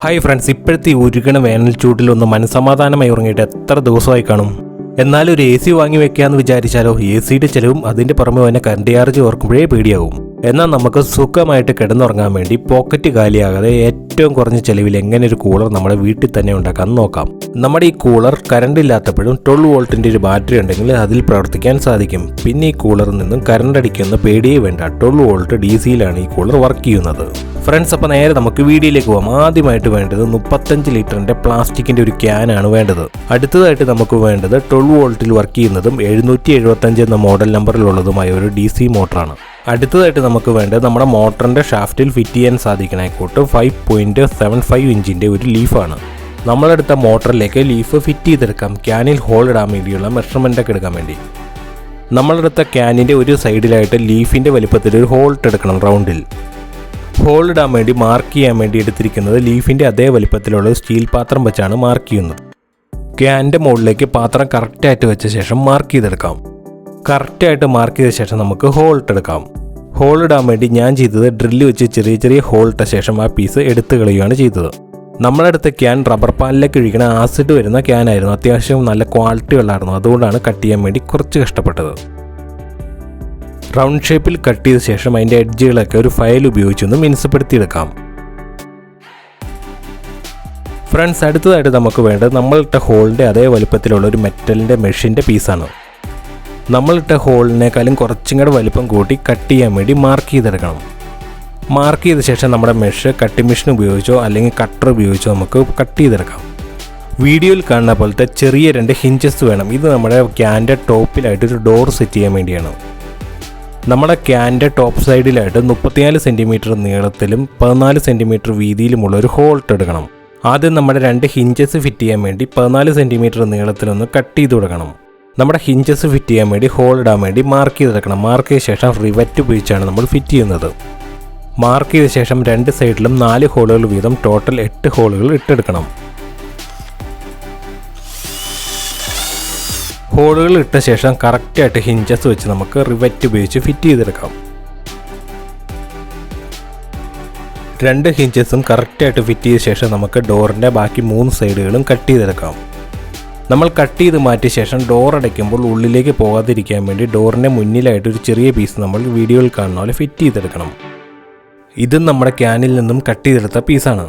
Hi friends, ഇപ്പോഴത്തെ ഉരുകണ വേനൽ ചൂട്ടിലൊന്ന് മനസ്സമാധാനമായി ഉറങ്ങിയിട്ട് എത്ര ദിവസമായി കാണും. എന്നാലും ഒരു AC വാങ്ങി വെക്കാമെന്ന് വിചാരിച്ചാലോ, AC-യുടെ ചിലവും അതിൻ്റെ പുറമെ തന്നെ കറണ്ട് ചാർജ് ഓർക്കുമ്പോഴേ പേടിയാവും. എന്നാൽ നമുക്ക് സുഖമായിട്ട് കിടന്നുറങ്ങാൻ വേണ്ടി പോക്കറ്റ് കാലിയാകാതെ ഏറ്റവും കുറഞ്ഞ ചിലവിൽ എങ്ങനെ ഒരു കൂളർ നമ്മുടെ വീട്ടിൽ തന്നെ ഉണ്ടാക്കാൻ നോക്കാം. നമ്മുടെ ഈ കൂളർ കറണ്ട് ഇല്ലാത്തപ്പോഴും 12 വോൾട്ടിൻ്റെ ഒരു ബാറ്ററി ഉണ്ടെങ്കിൽ അതിൽ പ്രവർത്തിക്കാൻ സാധിക്കും. പിന്നെ ഈ കൂളറിൽ നിന്നും കറണ്ട് അടിക്കുന്ന പേടിയേ വേണ്ട. 12 വോൾട്ട് DC-യിലാണ് ഈ കൂളർ വർക്ക് ചെയ്യുന്നത്. ഫ്രണ്ട്സ്, അപ്പോൾ നേരെ നമുക്ക് വീഡിയോയിലേക്ക് പോകാം. ആദ്യമായിട്ട് വേണ്ടത് 35 ലിറ്ററിൻ്റെ പ്ലാസ്റ്റിക്കിൻ്റെ ഒരു ക്യാനാണ് വേണ്ടത്. അടുത്തതായിട്ട് നമുക്ക് വേണ്ടത് 12 വോൾട്ടിൽ വർക്ക് ചെയ്യുന്നതും 775 എന്ന മോഡൽ നമ്പറിലുള്ളതുമായ ഒരു DC മോട്ടറാണ്. അടുത്തതായിട്ട് നമുക്ക് വേണ്ടത് നമ്മുടെ മോട്ടറിൻ്റെ ഷാഫ്റ്റിൽ ഫിറ്റ് ചെയ്യാൻ സാധിക്കണേക്കൂട്ട് 5.75 ഇഞ്ചിൻ്റെ ഒരു ലീഫാണ്. നമ്മളെടുത്ത മോട്ടറിലേക്ക് ലീഫ് ഫിറ്റ് ചെയ്തെടുക്കാം. ക്യാനിൽ ഹോൾ ഇടാൻ വേണ്ടിയുള്ള മെഷർമെൻ്റൊക്കെ എടുക്കാൻ വേണ്ടി നമ്മളെടുത്ത ക്യാനിൻ്റെ ഒരു സൈഡിലായിട്ട് ലീഫിൻ്റെ വലിപ്പത്തിൽ ഒരു ഹോൾ ഇട്ടെടുക്കണം. റൗണ്ടിൽ ഹോൾ ഇടാൻ വേണ്ടി മാർക്ക് ചെയ്യാൻ വേണ്ടി എടുത്തിരിക്കുന്നത് ലീഫിൻ്റെ അതേ വലിപ്പത്തിലുള്ള സ്റ്റീൽ പാത്രം വെച്ചാണ് മാർക്ക് ചെയ്യുന്നത്. ക്യാനിൻ്റെ മുകളിലേക്ക് പാത്രം കറക്റ്റായിട്ട് വെച്ച ശേഷം മാർക്ക് ചെയ്തെടുക്കാം. കറക്റ്റായിട്ട് മാർക്ക് ചെയ്ത ശേഷം നമുക്ക് ഹോൾ ഇട്ടെടുക്കാം. ഹോൾ ഇടാൻ വേണ്ടി ഞാൻ ചെയ്തത് ഡ്രില്ല് വെച്ച് ചെറിയ ചെറിയ ഹോൾ ഇട്ട ശേഷം ആ പീസ് എടുത്ത് കളയുകയാണ് ചെയ്തത്. നമ്മളെടുത്ത ക്യാൻ റബ്ബർ പാലിലേക്ക് ഒഴിക്കണ ആസിഡ് വരുന്ന ക്യാനായിരുന്നു. അത്യാവശ്യം നല്ല ക്വാളിറ്റി ഉള്ളായിരുന്നു. അതുകൊണ്ടാണ് കട്ട് ചെയ്യാൻ വേണ്ടി കുറച്ച് കഷ്ടപ്പെട്ടത്. റൗണ്ട് ഷേപ്പിൽ കട്ട് ചെയ്ത ശേഷം അതിൻ്റെ എഡ്ജുകളൊക്കെ ഒരു ഫയൽ ഉപയോഗിച്ചൊന്ന് മിനുസപ്പെടുത്തിയെടുക്കാം. ഫ്രണ്ട്സ്, അടുത്തതായിട്ട് നമുക്ക് വേണ്ടത് നമ്മളിട്ട ഹോളിൻ്റെ അതേ വലുപ്പത്തിലുള്ള ഒരു മെറ്റലിൻ്റെ മെഷിൻ്റെ പീസാണ്. നമ്മളിട്ട ഹോളിനേക്കാളും കുറച്ചും കൂടെ വലിപ്പം കൂട്ടി കട്ട് ചെയ്യാൻ വേണ്ടി മാർക്ക് ചെയ്തെടുക്കണം. മാർക്ക് ചെയ്ത ശേഷം നമ്മുടെ മെഷ് കട്ടിംഗ് മെഷീൻ ഉപയോഗിച്ചോ അല്ലെങ്കിൽ കട്ടർ ഉപയോഗിച്ചോ നമുക്ക് കട്ട് ചെയ്തെടുക്കാം. വീഡിയോയിൽ കാണുന്ന പോലത്തെ ചെറിയ 2 ഹിഞ്ചസ് വേണം. ഇത് നമ്മുടെ ക്യാൻ്റെ ടോപ്പിലായിട്ടൊരു ഡോർ സെറ്റ് ചെയ്യാൻ വേണ്ടിയാണ്. നമ്മുടെ ക്യാൻ്റെ ടോപ്പ് സൈഡിലായിട്ട് 34 സെൻറ്റിമീറ്റർ നീളത്തിലും 14 സെൻറ്റിമീറ്റർ വീതിയിലുമുള്ള ഒരു ഹോൾ ഇട്ടെടുക്കണം. ആദ്യം നമ്മുടെ 2 ഹിഞ്ചസ് ഫിറ്റ് ചെയ്യാൻ വേണ്ടി 14 സെൻറ്റിമീറ്റർ നീളത്തിലൊന്ന് കട്ട് ചെയ്ത് കൊടുക്കണം. നമ്മുടെ ഹിഞ്ചസ് ഫിറ്റ് ചെയ്യാൻ വേണ്ടി ഹോൾ ഇടാൻ വേണ്ടി മാർക്ക് ചെയ്തെടുക്കണം. മാർക്ക് ചെയ്ത ശേഷം റിവറ്റ് ഉപയോഗിച്ചാണ് നമ്മൾ ഫിറ്റ് ചെയ്യുന്നത്. മാർക്ക് ചെയ്ത ശേഷം 2 സൈഡിലും 4 ഹോളുകൾ വീതം ടോട്ടൽ 8 ഹോളുകൾ ഇട്ടെടുക്കണം. ഹോളുകൾ ഇട്ട ശേഷം കറക്റ്റായിട്ട് ഹിഞ്ചസ് വെച്ച് നമുക്ക് റിവറ്റ് ഉപയോഗിച്ച് ഫിറ്റ് ചെയ്തെടുക്കാം. 2 ഹിഞ്ചസും കറക്റ്റായിട്ട് ഫിറ്റ് ചെയ്ത ശേഷം നമുക്ക് ഡോറിൻ്റെ ബാക്കി 3 സൈഡുകളും കട്ട് ചെയ്തെടുക്കാം. നമ്മൾ കട്ട് ചെയ്ത് മാറ്റിയ ശേഷം ഡോർ അടയ്ക്കുമ്പോൾ ഉള്ളിലേക്ക് പോകാതിരിക്കാൻ വേണ്ടി ഡോറിൻ്റെ മുന്നിലായിട്ട് ഒരു ചെറിയ പീസ് നമ്മൾ വീഡിയോയിൽ കാണുന്ന പോലെ ഫിറ്റ് ചെയ്തെടുക്കണം. ഇതും നമ്മുടെ ക്യാനിൽ നിന്നും കട്ട് ചെയ്തെടുത്ത പീസാണ്.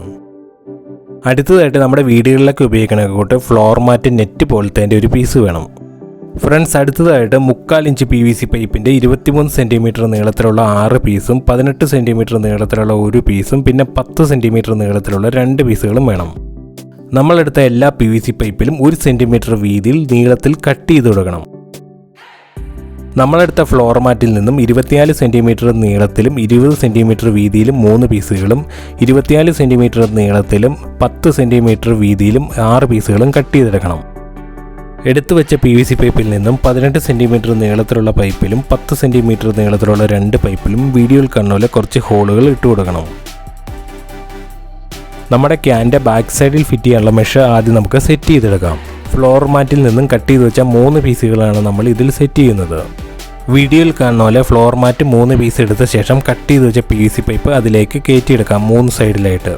അടുത്തതായിട്ട് നമ്മുടെ വീടുകളിലൊക്കെ ഉപയോഗിക്കണ കൂട്ട് ഫ്ലോർ മാറ്റ് നെറ്റ് പോലത്തെ ഒരു പീസ് വേണം. ഫ്രണ്ട്സ്, അടുത്തതായിട്ട് 3/4 ഇഞ്ച് PVC പൈപ്പിൻ്റെ 23 സെൻറ്റിമീറ്റർ നീളത്തിലുള്ള 6 പീസും 18 സെൻറ്റിമീറ്റർ നീളത്തിലുള്ള 1 പീസും പിന്നെ 10 സെൻറ്റിമീറ്റർ നീളത്തിലുള്ള 2 പീസുകളും വേണം. നമ്മളെടുത്ത എല്ലാ PVC പൈപ്പിലും 1 സെൻറ്റിമീറ്റർ വീതിയിൽ നീളത്തിൽ കട്ട് ചെയ്ത് കൊടുക്കണം. നമ്മളെടുത്ത ഫ്ലോർ മാറ്റിൽ നിന്നും 24 സെൻറ്റിമീറ്റർ നീളത്തിലും 20 സെൻറ്റിമീറ്റർ വീതിയിലും 3 പീസുകളും 24 സെൻറ്റിമീറ്റർ നീളത്തിലും 10 സെൻറ്റിമീറ്റർ വീതിയിലും 6 പീസുകളും കട്ട് ചെയ്തെടുക്കണം. എടുത്തു വെച്ച PVC പൈപ്പിൽ നിന്നും 18 സെൻറ്റിമീറ്റർ നീളത്തിലുള്ള പൈപ്പിലും 10 സെൻറ്റിമീറ്റർ നീളത്തിലുള്ള 2 പൈപ്പിലും വീഡിയോയിൽ കാണുന്ന പോലെ കുറച്ച് ഹോളുകൾ ഇട്ട് കൊടുക്കണം. നമ്മുടെ ക്യാൻ്റെ ബാക്ക് സൈഡിൽ ഫിറ്റ് ചെയ്യാനുള്ള മെഷ് ആദ്യം നമുക്ക് സെറ്റ് ചെയ്തെടുക്കാം. ഫ്ലോർ മാറ്റിൽ നിന്നും കട്ട് ചെയ്ത് വെച്ച 3 പീസുകളാണ് നമ്മൾ ഇതിൽ സെറ്റ് ചെയ്യുന്നത്. വീഡിയോയിൽ കാണുന്ന പോലെ ഫ്ലോർ മാറ്റ് 3 പീസ് എടുത്ത ശേഷം കട്ട് ചെയ്ത് വെച്ച PVC പൈപ്പ് അതിലേക്ക് കയറ്റിയെടുക്കാം 3 സൈഡിലായിട്ട്.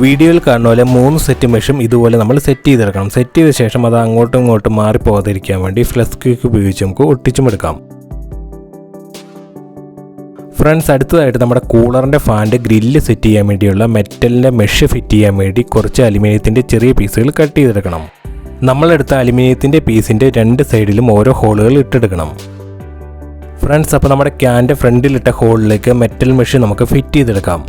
വീഡിയോയിൽ കാണുന്ന പോലെ 3 സെറ്റ് മെഷും ഇതുപോലെ നമ്മൾ സെറ്റ് ചെയ്തെടുക്കണം. സെറ്റ് ചെയ്ത ശേഷം അത് അങ്ങോട്ടും ഇങ്ങോട്ടും മാറിപ്പോകാതിരിക്കാൻ വേണ്ടി ഫ്ലെക്സ് ക്വിക്ക് ഉപയോഗിച്ച് നമുക്ക് ഒട്ടിച്ചും എടുക്കാം. ഫ്രണ്ട്സ്, അടുത്തതായിട്ട് നമ്മുടെ കൂളറിൻ്റെ ഫാൻ്റെ ഗ്രില്ല് സെറ്റ് ചെയ്യാൻ വേണ്ടിയുള്ള മെറ്റലിൻ്റെ മെഷ് ഫിറ്റ് ചെയ്യാൻ വേണ്ടി കുറച്ച് അലുമിനിയത്തിൻ്റെ ചെറിയ പീസുകൾ കട്ട് ചെയ്തെടുക്കണം. നമ്മളെടുത്ത അലുമിനിയത്തിൻ്റെ പീസിൻ്റെ 2 സൈഡിലും ഓരോ ഹോളുകൾ ഇട്ടെടുക്കണം. ഫ്രണ്ട്സ്, അപ്പോൾ നമ്മുടെ ക്യാൻ്റെ ഫ്രണ്ടിലിട്ട ഹോളിലേക്ക് മെറ്റൽ മെഷ് നമുക്ക് ഫിറ്റ് ചെയ്തെടുക്കാം.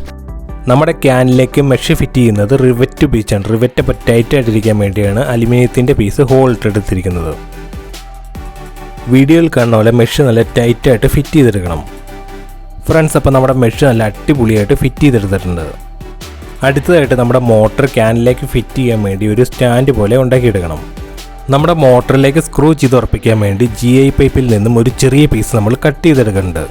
നമ്മുടെ ക്യാനിലേക്ക് മെഷ് ഫിറ്റ് ചെയ്യുന്നത് റിവറ്റ് ഉപയോഗിച്ചാണ്. റിവറ്റ് അപ്പോൾ ടൈറ്റ് ആയിട്ടിരിക്കാൻ വേണ്ടിയാണ് അലുമിനിയത്തിൻ്റെ പീസ് ഹോൾ ഇട്ടെടുത്തിരിക്കുന്നത്. വീഡിയോയിൽ കാണുന്ന പോലെ മെഷ് നല്ല ടൈറ്റായിട്ട് ഫിറ്റ് ചെയ്തെടുക്കണം. ഫ്രണ്ട്സ്, അപ്പോൾ നമ്മുടെ മെഷ് നല്ല അടിപൊളിയായിട്ട് ഫിറ്റ് ചെയ്തെടുത്തിട്ടുണ്ട്. അടുത്തതായിട്ട് നമ്മുടെ മോട്ടർ ക്യാനിലേക്ക് ഫിറ്റ് ചെയ്യാൻ വേണ്ടി ഒരു സ്റ്റാൻഡ് പോലെ ഉണ്ടാക്കിയെടുക്കണം. നമ്മുടെ മോട്ടറിലേക്ക് സ്ക്രൂ ചെയ്ത് ഉറപ്പിക്കാൻ വേണ്ടി GI പൈപ്പിൽ നിന്നും ഒരു ചെറിയ പീസ് നമ്മൾ കട്ട് ചെയ്തെടുക്കുന്നുണ്ട്.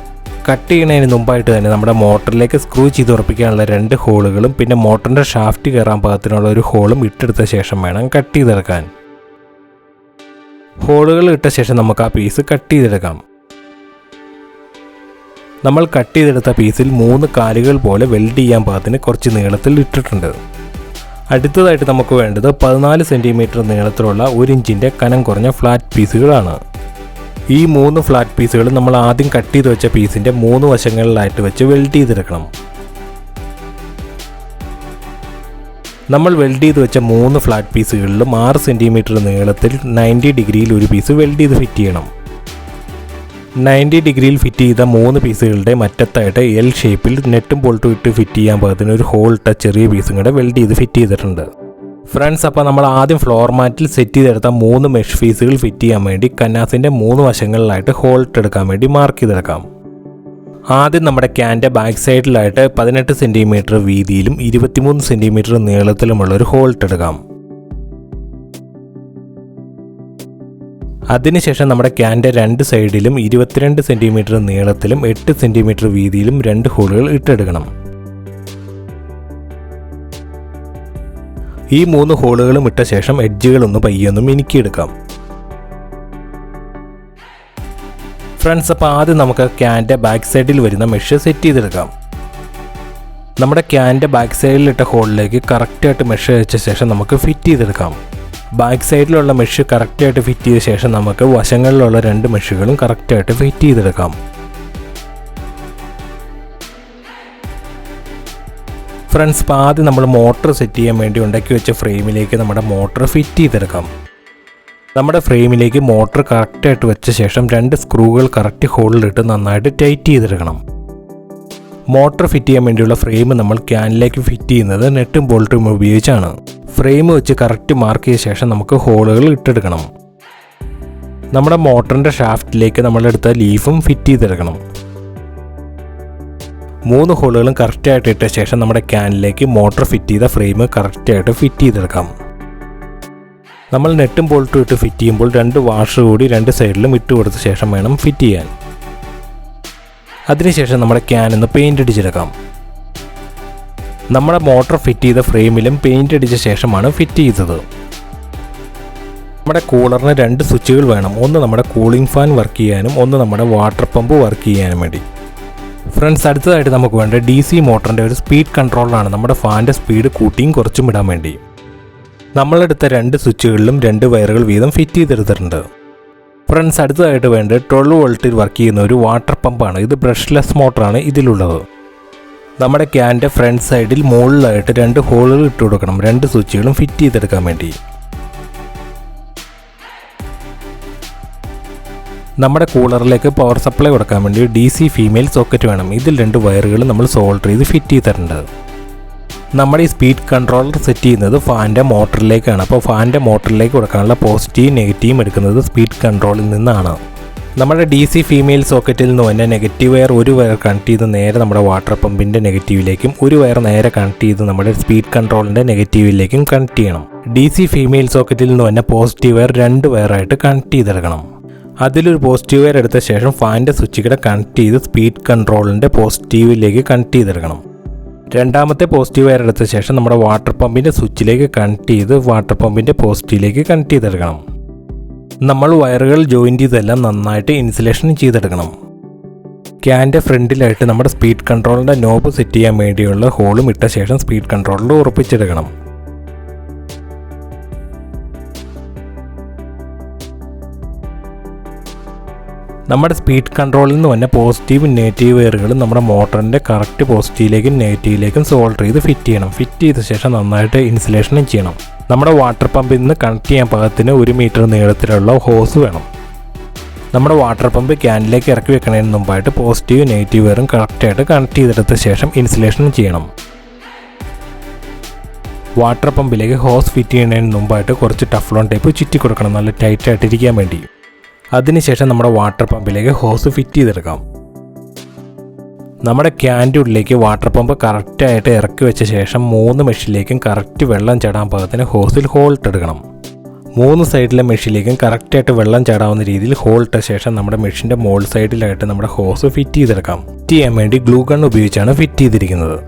കട്ട് ചെയ്യുന്നതിന് മുമ്പായിട്ട് തന്നെ നമ്മുടെ മോട്ടറിലേക്ക് സ്ക്രൂ ചെയ്ത് ഉറപ്പിക്കാനുള്ള 2 ഹോളുകളും പിന്നെ മോട്ടറിൻ്റെ ഷാഫ്റ്റ് കയറാൻ പാകത്തിനുള്ള ഒരു ഹോളും ഇട്ടെടുത്ത ശേഷം വേണം കട്ട് ചെയ്തെടുക്കാൻ. ഹോളുകൾ ഇട്ട ശേഷം നമുക്ക് ആ പീസ് കട്ട് ചെയ്തെടുക്കാം. നമ്മൾ കട്ട് ചെയ്തെടുത്ത പീസിൽ 3 കാലുകൾ പോലെ വെൽഡ് ചെയ്യാൻ പാകത്തിന് കുറച്ച് നീളത്തിൽ ഇട്ടിട്ടുണ്ട്. അടുത്തതായിട്ട് നമുക്ക് വേണ്ടത് 14 സെൻറ്റിമീറ്റർ നീളത്തിലുള്ള 1 ഇഞ്ചിൻ്റെ കനം കുറഞ്ഞ ഫ്ലാറ്റ് പീസുകളാണ്. ഈ 3 ഫ്ലാറ്റ് പീസുകൾ നമ്മൾ ആദ്യം കട്ട് ചെയ്ത് വെച്ച പീസിൻ്റെ 3 വശങ്ങളിലായിട്ട് വെച്ച് വെൽഡ് ചെയ്തെടുക്കണം. നമ്മൾ വെൽഡ് ചെയ്ത് വെച്ച 3 ഫ്ലാറ്റ് പീസുകളിലും 6 സെൻറ്റിമീറ്റർ നീളത്തിൽ 90 ഡിഗ്രിയിൽ ഒരു പീസ് വെൽഡ് ചെയ്ത് ഫിറ്റ് ചെയ്യണം. 90 ഡിഗ്രിയിൽ ഫിറ്റ് ചെയ്ത 3 പീസുകളുടെ മറ്റത്തായിട്ട് എൽ ഷേപ്പിൽ നെറ്റും ബോൾട്ടും ഇട്ട് ഫിറ്റ് ചെയ്യാൻ പാകത്തിന് ഒരു ഹോൾ ഇട്ട ചെറിയ പീസും കൂടെ വെൽഡ് ചെയ്ത് ഫിറ്റ് ചെയ്തിട്ടുണ്ട്. ഫ്രണ്ട്സ്, അപ്പോൾ നമ്മൾ ആദ്യം ഫ്ലോർ മാറ്റിൽ സെറ്റ് ചെയ്തെടുത്ത 3 മെഷ് പീസുകൾ ഫിറ്റ് ചെയ്യാൻ വേണ്ടി കന്നാസിൻ്റെ 3 വശങ്ങളിലായിട്ട് ഹോൾ ഇട്ടെടുക്കാൻ വേണ്ടി മാർക്ക് ചെയ്തെടുക്കാം. ആദ്യം നമ്മുടെ ക്യാൻ്റെ ബാക്ക് സൈഡിലായിട്ട് 18 സെൻറ്റിമീറ്റർ വീതിയിലും 23 സെൻറ്റിമീറ്റർ നീളത്തിലുമുള്ള ഒരു ഹോൾ ഇട്ടെടുക്കാം. അതിനുശേഷം നമ്മുടെ ക്യാൻ്റെ 2 സൈഡിലും 22 സെൻറ്റിമീറ്റർ നീളത്തിലും 8 സെൻറ്റിമീറ്റർ വീതിയിലും 2 ഹോളുകൾ ഇട്ടെടുക്കണം. ഈ 3 ഹോളുകളും ഇട്ട ശേഷം എഡ്ജുകളൊന്ന് പയ്യൊന്ന് മിനുക്കിയെടുക്കാം. ഫ്രണ്ട്സ്, അപ്പോൾ ആദ്യം നമുക്ക് ക്യാൻ്റെ ബാക്ക് സൈഡിൽ വരുന്ന മെഷ് സെറ്റ് ചെയ്തെടുക്കാം. നമ്മുടെ ക്യാൻ്റെ ബാക്ക് സൈഡിലിട്ട ഹോളിലേക്ക് കറക്റ്റായിട്ട് മെഷ് വെച്ച ശേഷം നമുക്ക് ഫിറ്റ് ചെയ്തെടുക്കാം. ബാക്ക് സൈഡിലുള്ള മെഷ് കറക്റ്റായിട്ട് ഫിറ്റ് ചെയ്ത ശേഷം നമുക്ക് വശങ്ങളിലുള്ള 2 മെഷുകളും കറക്റ്റായിട്ട് ഫിറ്റ് ചെയ്തെടുക്കാം. ഫ്രണ്ട്സ്, ഇപ്പോൾ ആദ്യം നമ്മൾ മോട്ടർ സെറ്റ് ചെയ്യാൻ വേണ്ടി ഉണ്ടാക്കി വെച്ച ഫ്രെയിമിലേക്ക് നമ്മുടെ മോട്ടർ ഫിറ്റ് ചെയ്തെടുക്കാം. നമ്മുടെ ഫ്രെയിമിലേക്ക് മോട്ടർ കറക്റ്റായിട്ട് വെച്ച ശേഷം 2 സ്ക്രൂകൾ കറക്റ്റ് ഹോളിലിട്ട് നന്നായിട്ട് ടൈറ്റ് ചെയ്തെടുക്കണം. മോട്ടർ ഫിറ്റ് ചെയ്യാൻ വേണ്ടിയുള്ള ഫ്രെയിം നമ്മൾ ക്യാനിലേക്ക് ഫിറ്റ് ചെയ്യുന്നത് നെറ്റും ബോൾട്ടും ഉപയോഗിച്ചാണ്. ഫ്രെയിം വെച്ച് കറക്റ്റ് മാർക്ക് ചെയ്ത ശേഷം നമുക്ക് ഹോളുകൾ ഇട്ടെടുക്കണം. നമ്മുടെ മോട്ടറിൻ്റെ ഷാഫ്റ്റിലേക്ക് നമ്മളെടുത്ത ലീഫും ഫിറ്റ് ചെയ്തെടുക്കണം. 3 ഹോളുകളും കറക്റ്റായിട്ട് ഇട്ട ശേഷം നമ്മുടെ ക്യാനിലേക്ക് മോട്ടർ ഫിറ്റ് ചെയ്ത ഫ്രെയിം കറക്റ്റായിട്ട് ഫിറ്റ് ചെയ്തെടുക്കാം. നമ്മൾ നെറ്റും ബോൾട്ടും ഇട്ട് ഫിറ്റ് ചെയ്യുമ്പോൾ 2 വാഷ് കൂടി 2 സൈഡിലും ഇട്ട് കൊടുത്ത ശേഷം വേണം ഫിറ്റ് ചെയ്യാൻ. അതിനുശേഷം നമ്മുടെ ക്യാനൊന്ന് പെയിൻ്റ് അടിച്ചെടുക്കാം. നമ്മുടെ മോട്ടർ ഫിറ്റ് ചെയ്ത ഫ്രെയിമിലും പെയിൻ്റ് അടിച്ച ശേഷമാണ് ഫിറ്റ് ചെയ്തത്. നമ്മുടെ കൂളറിന് 2 സ്വിച്ചുകൾ വേണം. ഒന്ന് നമ്മുടെ കൂളിംഗ് ഫാൻ വർക്ക് ചെയ്യാനും ഒന്ന് നമ്മുടെ വാട്ടർ പമ്പ് വർക്ക് ചെയ്യാനും വേണ്ടി. ഫ്രണ്ട്സ്, അടുത്തതായിട്ട് നമുക്ക് വേണ്ട DC മോട്ടറിൻ്റെ ഒരു സ്പീഡ് കൺട്രോളറാണ് നമ്മുടെ ഫാൻ്റെ സ്പീഡ് കൂട്ടിയും കുറച്ചും ഇടാൻ വേണ്ടി. നമ്മളെടുത്ത 2 സ്വിച്ചുകളിലും 2 വയറുകൾ വീതം ഫിറ്റ് ചെയ്തെടുത്തിട്ടുണ്ട്. ഫ്രണ്ട്സ്, അടുത്തതായിട്ട് വേണ്ടത് 12 വോൾട്ടിൽ വർക്ക് ചെയ്യുന്ന ഒരു വാട്ടർ പമ്പാണ്. ഇത് ബ്രഷ്ലെസ് മോട്ടറാണ് ഇതിലുള്ളത്. നമ്മുടെ ക്യാൻ്റെ ഫ്രണ്ട് സൈഡിൽ മുകളിലായിട്ട് 2 ഹോളുകൾ ഇട്ട് കൊടുക്കണം, 2 സ്വിച്ചുകളും ഫിറ്റ് ചെയ്തെടുക്കാൻ വേണ്ടി. നമ്മുടെ കൂളറിലേക്ക് പവർ സപ്ലൈ കൊടുക്കാൻ വേണ്ടി DC ഫീമെയിൽ സോക്കറ്റ് വേണം. ഇതിൽ 2 വയറുകൾ നമ്മൾ സോൾഡർ ചെയ്ത് ഫിറ്റ് ചെയ്തിട്ടുണ്ട്. നമ്മുടെ ഈ സ്പീഡ് കൺട്രോളർ സെറ്റ് ചെയ്യുന്നത് ഫാൻ്റെ മോട്ടറിലേക്കാണ്. അപ്പോൾ ഫാൻ്റെ മോട്ടറിലേക്ക് കൊടുക്കാനുള്ള പോസിറ്റീവ് നെഗറ്റീവും എടുക്കുന്നത് സ്പീഡ് കൺട്രോളിൽ നിന്നാണ്. നമ്മുടെ DC ഫീമെയിൽ സോക്കറ്റിൽ നിന്ന് തന്നെ നെഗറ്റീവ് വയർ ഒരു വയർ കണക്ട് ചെയ്ത് നേരെ നമ്മുടെ വാട്ടർ പമ്പിൻ്റെ നെഗറ്റീവിലേക്കും ഒരു വയർ നേരെ കണക്ട് ചെയ്ത് നമ്മുടെ സ്പീഡ് കൺട്രോളിൻ്റെ നെഗറ്റീവിലേക്കും കണക്ട് ചെയ്യണം. DC ഫീമെയിൽ സോക്കറ്റിൽ നിന്ന് തന്നെ പോസിറ്റീവ് വയർ 2 വയറായിട്ട് കണക്ട് ചെയ്തെടുക്കണം. അതിലൊരു പോസിറ്റീവ് വയർ എടുത്ത ശേഷം ഫാൻ്റെ സ്വിച്ച് കൂടെ കണക്ട് ചെയ്ത് സ്പീഡ് കൺട്രോളിൻ്റെ പോസിറ്റീവിലേക്ക് കണക്ട് ചെയ്തെടുക്കണം. രണ്ടാമത്തെ പോസിറ്റീവ് വയർ എടുത്ത ശേഷം നമ്മുടെ വാട്ടർ പമ്പിൻ്റെ സ്വിച്ചിലേക്ക് കണക്ട് ചെയ്ത് വാട്ടർ പമ്പിൻ്റെ പോസിറ്റീവിലേക്ക് കണക്ട് ചെയ്തെടുക്കണം. നമ്മൾ വയറുകൾ ജോയിൻറ്റ് ചെയ്തെല്ലാം നന്നായിട്ട് ഇൻസുലേഷൻ ചെയ്തെടുക്കണം. ക്യാൻ്റെ ഫ്രണ്ടിലായിട്ട് നമ്മുടെ സ്പീഡ് കൺട്രോളിൻ്റെ നോബ് സെറ്റ് ചെയ്യാൻ വേണ്ടിയുള്ള ഹോളും ഇട്ട ശേഷം സ്പീഡ് കൺട്രോളിൽ ഉറപ്പിച്ചെടുക്കണം. നമ്മുടെ സ്പീഡ് കൺട്രോളിൽ നിന്ന് തന്നെ പോസിറ്റീവും നെഗറ്റീവ് വയറുകളും നമ്മുടെ മോട്ടറിൻ്റെ കറക്റ്റ് പോസിറ്റീവിലേക്കും നെഗറ്റീവിലേക്കും സോൾഡർ ചെയ്ത് ഫിറ്റ് ചെയ്യണം. ഫിറ്റ് ചെയ്ത ശേഷം നന്നായിട്ട് ഇൻസുലേഷനും ചെയ്യണം. നമ്മുടെ വാട്ടർ പമ്പിൽ നിന്ന് കണക്ട് ചെയ്യാൻ പാകത്തിന് 1 മീറ്റർ നീളത്തിലുള്ള ഹോസ് വേണം. നമ്മുടെ വാട്ടർ പമ്പ് ക്യാനിലേക്ക് ഇറക്കി വെക്കുന്നതിന് മുമ്പായിട്ട് പോസിറ്റീവ് നെഗറ്റീവ് വയറും കറക്റ്റായിട്ട് കണക്ട് ചെയ്തെടുത്ത ശേഷം ഇൻസുലേഷനും ചെയ്യണം. വാട്ടർ പമ്പിലേക്ക് ഹോസ് ഫിറ്റ് ചെയ്യുന്നതിന് മുമ്പായിട്ട് കുറച്ച് ടഫ്ലോൺ ടേപ്പ് ചുറ്റി കൊടുക്കണം, നല്ല ടൈറ്റായിട്ടിരിക്കാൻ വേണ്ടി. അതിനുശേഷം നമ്മുടെ വാട്ടർ പമ്പിലേക്ക് ഹോസ് ഫിറ്റ് ചെയ്തെടുക്കാം. നമ്മുടെ ക്യാൻ്റെ ഉള്ളിലേക്ക് വാട്ടർ പമ്പ് കറക്റ്റായിട്ട് ഇറക്കി വെച്ച ശേഷം 3 മെഷിലേക്കും കറക്റ്റ് വെള്ളം ചാടാൻ പാകത്തിന് ഹോസിൽ ഹോൾ ഇട്ടെടുക്കണം. 3 സൈഡിലെ മെഷിലേക്കും കറക്റ്റായിട്ട് വെള്ളം ചാടാവുന്ന രീതിയിൽ ഹോൾ ഇട്ട ശേഷം നമ്മുടെ മെഷിൻ്റെ മോൾ സൈഡിലായിട്ട് നമ്മുടെ ഹോസ് ഫിറ്റ് ചെയ്തെടുക്കാം. ഫിറ്റ് ചെയ്യാൻ വേണ്ടി ഗ്ലൂ ഗൺ ഉപയോഗിച്ചാണ് ഫിറ്റ് ചെയ്തിരിക്കുന്നത്.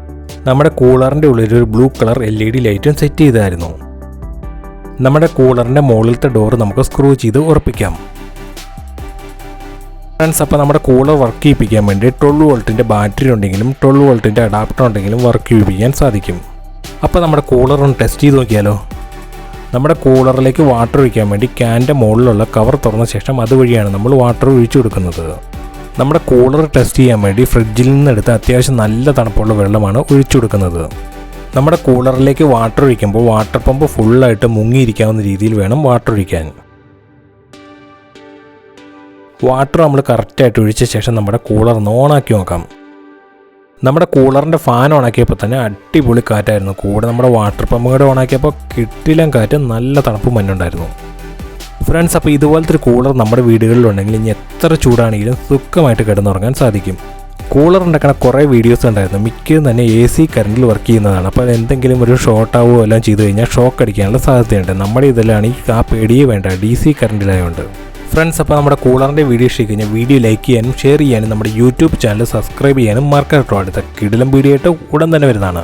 നമ്മുടെ കൂളറിൻ്റെ ഉള്ളിൽ ഒരു ബ്ലൂ കളർ LED ലൈറ്റും സെറ്റ് ചെയ്തായിരുന്നു. നമ്മുടെ കൂളറിൻ്റെ മുകളിലത്തെ ഡോർ നമുക്ക് സ്ക്രൂ ചെയ്ത് ഉറപ്പിക്കാം. ഫ്രണ്ട്സ്, അപ്പോൾ നമ്മുടെ കൂളർ വർക്ക് ചെയ്യിപ്പിക്കാൻ വേണ്ടി 12 വോൾട്ടിൻ്റെ ബാറ്ററി ഉണ്ടെങ്കിലും 12 വോൾട്ടിൻ്റെ അഡാപ്റ്റർ ഉണ്ടെങ്കിലും വർക്ക് ചെയ്യിപ്പിക്കാൻ സാധിക്കും. അപ്പോൾ നമ്മുടെ കൂളർ ഒന്ന് ടെസ്റ്റ് ചെയ്ത് നോക്കിയാലോ. നമ്മുടെ കൂളറിലേക്ക് വാട്ടർ ഒഴിക്കാൻ വേണ്ടി ക്യാൻ്റെ മുകളിലുള്ള കവർ തുറന്ന ശേഷം അതുവഴിയാണ് നമ്മൾ വാട്ടർ ഒഴിച്ചു കൊടുക്കുന്നത്. നമ്മുടെ കൂളർ ടെസ്റ്റ് ചെയ്യാൻ വേണ്ടി ഫ്രിഡ്ജിൽ നിന്നെടുത്ത് അത്യാവശ്യം നല്ല തണുപ്പുള്ള വെള്ളമാണ് ഒഴിച്ചു കൊടുക്കുന്നത്. നമ്മുടെ കൂളറിലേക്ക് വാട്ടർ ഒഴിക്കുമ്പോൾ വാട്ടർ പമ്പ് ഫുള്ളായിട്ട് മുങ്ങിയിരിക്കാവുന്ന രീതിയിൽ വേണം വാട്ടർ ഒഴിക്കാൻ. വാട്ടർ നമ്മൾ കറക്റ്റായിട്ട് ഒഴിച്ച ശേഷം നമ്മുടെ കൂളർ ഒന്ന് ഓണാക്കി നോക്കാം. നമ്മുടെ കൂളറിൻ്റെ ഫാൻ ഓണാക്കിയപ്പോൾ തന്നെ അടിപൊളി കാറ്റായിരുന്നു. കൂടെ നമ്മുടെ വാട്ടർ പമ്പ് കൂടെ ഓണാക്കിയപ്പോൾ കിട്ടില്ല കാറ്റ്, നല്ല തണുപ്പ് മഞ്ഞുണ്ടായിരുന്നു. ഫ്രണ്ട്സ്, അപ്പോൾ ഇതുപോലത്തെ ഒരു കൂളർ നമ്മുടെ വീടുകളിലുണ്ടെങ്കിൽ ഇനി എത്ര ചൂടാണെങ്കിലും സുഖമായിട്ട് കിടന്നുറങ്ങാൻ സാധിക്കും. കൂളർ ഉണ്ടാക്കുന്ന കുറേ വീഡിയോസ് ഉണ്ടായിരുന്നു. മിക്കതും തന്നെ AC കറണ്ടിൽ വർക്ക് ചെയ്യുന്നതാണ്. അപ്പോൾ എന്തെങ്കിലും ഒരു ഷോർട്ട് ആവുകയോ എല്ലാം ചെയ്തു കഴിഞ്ഞാൽ ഷോക്ക് അടിക്കാനുള്ള സാധ്യതയുണ്ട്. നമ്മുടെ ഇതിലാണെങ്കിൽ ആ പേടിയേ വേണ്ട, DC കറണ്ടിലായതുകൊണ്ട്. ഫ്രണ്ട്സ്, അപ്പോൾ നമ്മുടെ കൂളറിൻ്റെ വീഡിയോ ഇഷ്ടമായി കഴിഞ്ഞാൽ വീഡിയോ ലൈക്ക് ചെയ്യാനും ഷെയർ ചെയ്യാനും നമ്മുടെ യൂട്യൂബ് ചാനൽ സബ്സ്ക്രൈബ് ചെയ്യാനും മറക്കരുത്. അടുത്ത കിടിലം വീഡിയോ ആയിട്ട് ഉടൻ തന്നെ വരുന്നതാണ്.